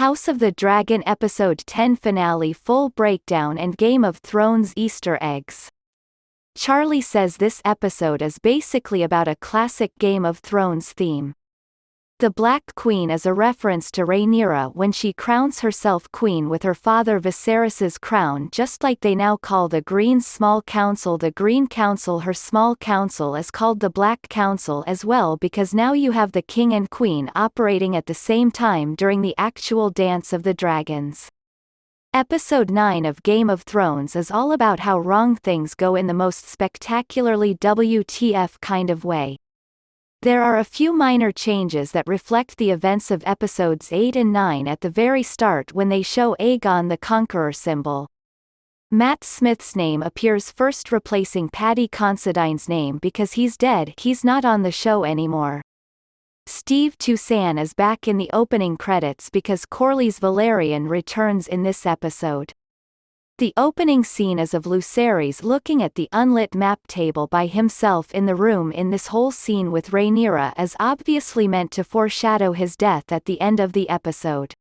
House of the Dragon Episode 10 Finale Full Breakdown and Game of Thrones Easter Eggs. Charlie says this episode is basically about a classic Game of Thrones theme. The Black Queen is a reference to Rhaenyra when she crowns herself queen with her father Viserys' crown, just like they now call the Green Small Council the Green Council. Her small council is called the Black Council as well because now you have the king and queen operating at the same time during the actual Dance of the Dragons. Episode 9 of Game of Thrones is all about how wrong things go in the most spectacularly WTF kind of way. There are a few minor changes that reflect the events of episodes 8 and 9 at the very start when they show Aegon the Conqueror symbol. Matt Smith's name appears first, replacing Paddy Considine's name because he's dead. He's not on the show anymore. Steve Toussaint is back in the opening credits because Corlys Velaryon returns in this episode. The opening scene is of Lucerys looking at the unlit map table by himself in the room. In this whole scene with Rhaenyra is obviously meant to foreshadow his death at the end of the episode.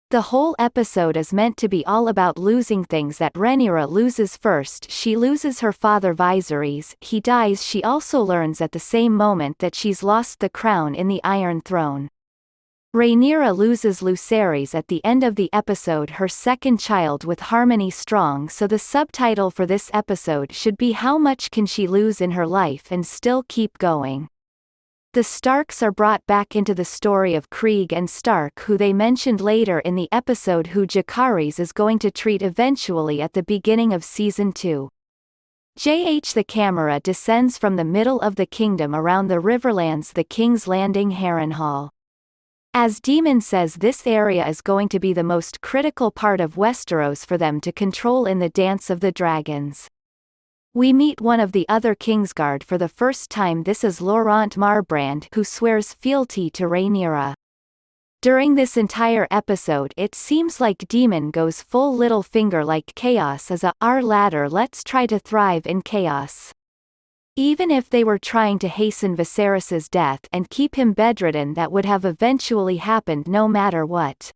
The whole episode is meant to be all about losing things that Rhaenyra loses first. She loses her father Viserys, he dies. She also learns at the same moment that she's lost the crown in the Iron Throne. Rhaenyra loses Lucerys at the end of the episode, her second child, with Harmony Strong, so the subtitle for this episode should be "How much can she lose in her life and still keep going?" The Starks are brought back into the story of Krieg and Stark, who they mentioned later in the episode who Jacaerys is going to treat eventually at the beginning of Season 2. The camera descends from the middle of the kingdom around the Riverlands, the King's Landing, Harrenhal. As Daemon says, this area is going to be the most critical part of Westeros for them to control in the Dance of the Dragons. We meet one of the other Kingsguard for the first time. This is Laurent Marbrand, who swears fealty to Rhaenyra. During this entire episode it seems like Daemon goes full little finger, like chaos is our ladder, let's try to thrive in chaos. Even if they were trying to hasten Viserys' death and keep him bedridden, that would have eventually happened no matter what.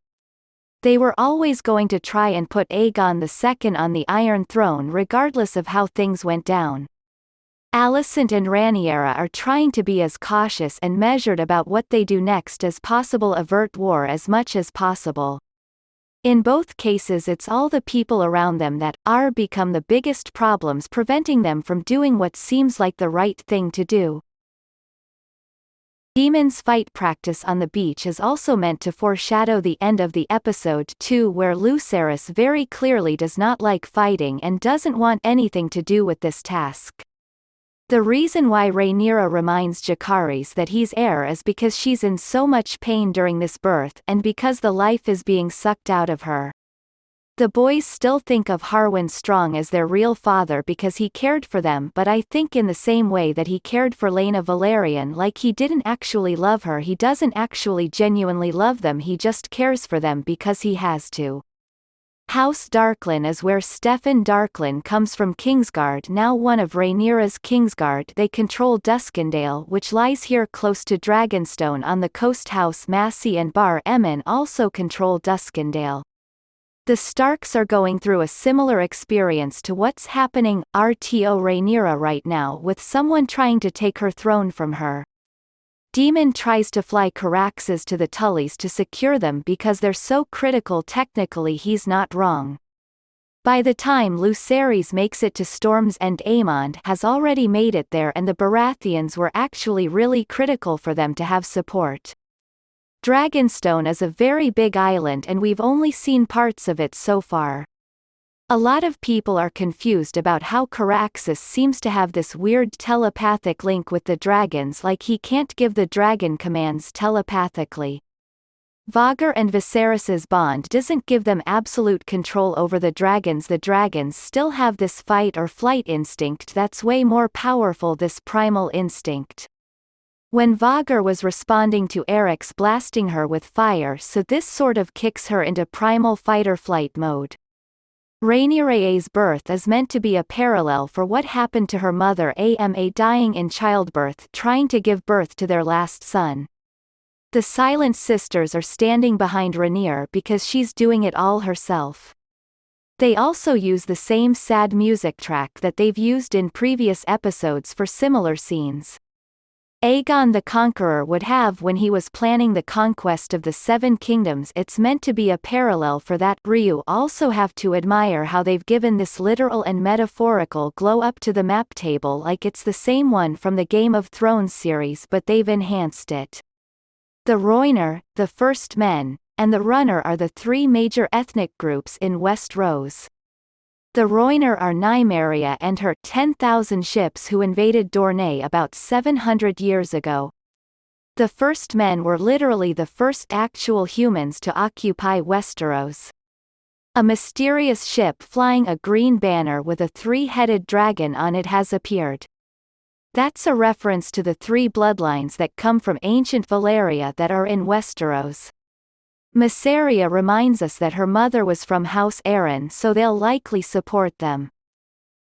They were always going to try and put Aegon II on the Iron Throne regardless of how things went down. Alicent and Rhaenyra are trying to be as cautious and measured about what they do next as possible, avert war as much as possible. In both cases it's all the people around them that become the biggest problems, preventing them from doing what seems like the right thing to do. Daemon's fight practice on the beach is also meant to foreshadow the end of the episode 2, where Lucerys very clearly does not like fighting and doesn't want anything to do with this task. The reason why Rhaenyra reminds Jacaerys that he's heir is because she's in so much pain during this birth and because the life is being sucked out of her. The boys still think of Harwin Strong as their real father because he cared for them, but I think in the same way that he cared for Laena Velaryon, like he didn't actually love her, he doesn't actually genuinely love them, he just cares for them because he has to. House Darklyn is where Steffon Darklyn comes from. Kingsguard, now one of Rhaenyra's Kingsguard. They control Duskendale, which lies here close to Dragonstone on the coast. House Massey and Bar Emmon also control Duskendale. The Starks are going through a similar experience to what's happening to Rhaenyra right now, with someone trying to take her throne from her. Daemon tries to fly Caraxes to the Tullys to secure them because they're so critical. Technically he's not wrong. By the time Lucerys makes it to Storm's End, Aemond has already made it there, and the Baratheons were actually really critical for them to have support. Dragonstone is a very big island and we've only seen parts of it so far. A lot of people are confused about how Caraxes seems to have this weird telepathic link with the dragons, like he can't give the dragon commands telepathically. Vhagar and Viserys' bond doesn't give them absolute control over the dragons. The dragons still have this fight or flight instinct that's way more powerful, this primal instinct. When Vhagar was responding to Arrax blasting her with fire, so this sort of kicks her into primal fight-or-flight mode. Rhaenyra's birth is meant to be a parallel for what happened to her mother Ama dying in childbirth, trying to give birth to their last son. The Silent Sisters are standing behind Rhaenyra because she's doing it all herself. They also use the same sad music track that they've used in previous episodes for similar scenes. Aegon the Conqueror would have when he was planning the conquest of the Seven Kingdoms. It's meant to be a parallel for that. Ryu also have to admire how they've given this literal and metaphorical glow up to the map table like it's the same one from the Game of Thrones series, but they've enhanced it. The Rhoynar, the First Men, and the Runner are the three major ethnic groups in Westeros. The Rhoynar are Nymeria and her 10,000 ships who invaded Dorne about 700 years ago. The First Men were literally the first actual humans to occupy Westeros. A mysterious ship flying a green banner with a three-headed dragon on it has appeared. That's a reference to the three bloodlines that come from ancient Valyria that are in Westeros. Mysaria reminds us that her mother was from House Arryn, so they'll likely support them.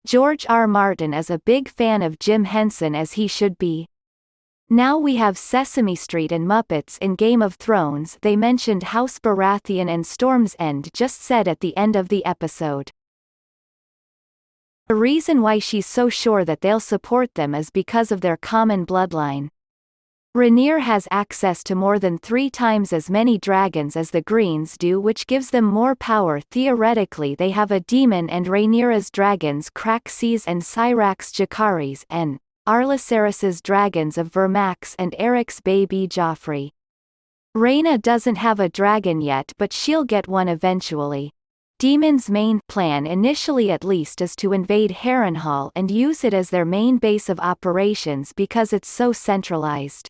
George R. Martin is a big fan of Jim Henson, as he should be. Now we have Sesame Street and Muppets in Game of Thrones. They mentioned House Baratheon and Storm's End just said at the end of the episode. The reason why she's so sure that they'll support them is because of their common bloodline. Rhaenyra has access to more than 3 times as many dragons as the Greens do, which gives them more power. Theoretically, they have a Daemon and Rhaenyra's dragons Craxes and Syrax Jacaris, and Lucerys' dragons of Vermithor and Arrax baby Joffrey. Raina doesn't have a dragon yet, but she'll get one eventually. Daemon's main plan, initially at least, is to invade Harrenhal and use it as their main base of operations because it's so centralized.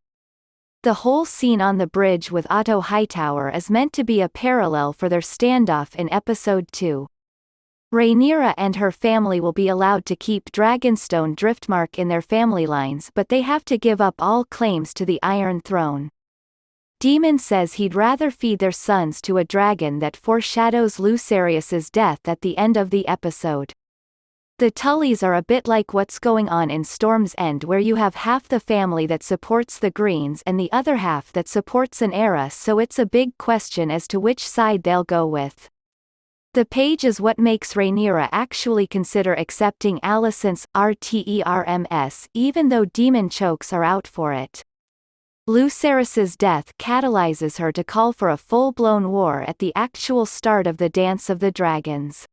The whole scene on the bridge with Otto Hightower is meant to be a parallel for their standoff in Episode 2. Rhaenyra and her family will be allowed to keep Dragonstone Driftmark in their family lines, but they have to give up all claims to the Iron Throne. Daemon says he'd rather feed their sons to a dragon. That foreshadows Lucerys' death at the end of the episode. The Tullys are a bit like what's going on in Storm's End, where you have half the family that supports the Greens and the other half that supports an era, so it's a big question as to which side they'll go with. The page is what makes Rhaenyra actually consider accepting Alicent's RTERMS, even though Daemon chokes are out for it. Lucerys' death catalyzes her to call for a full-blown war at the actual start of the Dance of the Dragons.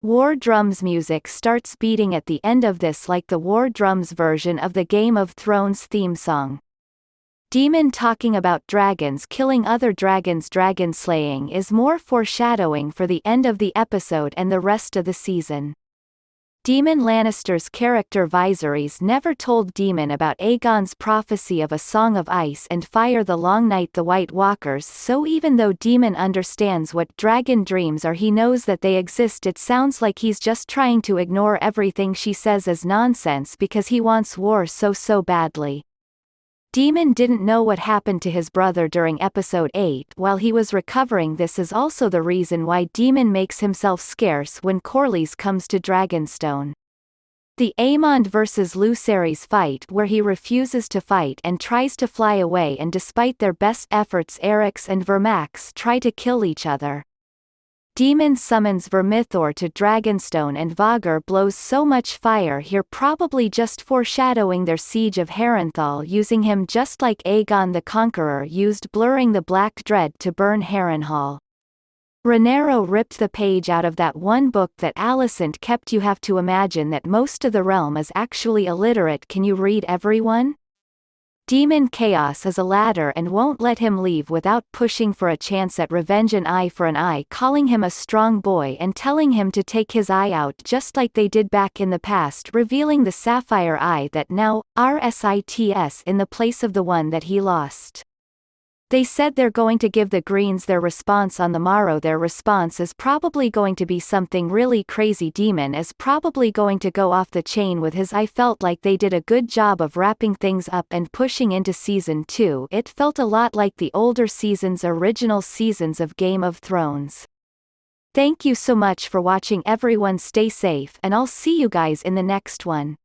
War drums music starts beating at the end of this, like the war drums version of the Game of Thrones theme song. Daemon talking about dragons killing other dragons. Dragon slaying is more foreshadowing for the end of the episode and the rest of the season. Daemon Lannister's character Viserys never told Daemon about Aegon's prophecy of a Song of Ice and Fire, the Long Night, the White Walkers, so even though Daemon understands what dragon dreams are, he knows that they exist. It sounds like he's just trying to ignore everything she says as nonsense because he wants war so badly. Daemon didn't know what happened to his brother during Episode 8 while he was recovering. This is also the reason why Daemon makes himself scarce when Corlys comes to Dragonstone. The Aemond vs Lucerys fight, where he refuses to fight and tries to fly away, and despite their best efforts Arrax and Vermithor try to kill each other. Daemon summons Vermithor to Dragonstone and Vhagar blows so much fire here, probably just foreshadowing their siege of Harrenhal, using him just like Aegon the Conqueror used blurring the Black Dread to burn Harrenhal. Rhaenyra ripped the page out of that one book that Alicent kept. You have to imagine that most of the realm is actually illiterate. Can you read everyone? Daemon Chaos is a ladder and won't let him leave without pushing for a chance at revenge, an eye for an eye, calling him a strong boy and telling him to take his eye out just like they did back in the past, revealing the sapphire eye that now RSITS in the place of the one that he lost. They said they're going to give the Greens their response on the morrow. Their response is probably going to be something really crazy. Daemon is probably going to go off the chain with his I felt like they did a good job of wrapping things up and pushing into Season 2. It felt a lot like the older seasons, original seasons of Game of Thrones. Thank you so much for watching everyone. Stay safe and I'll see you guys in the next one.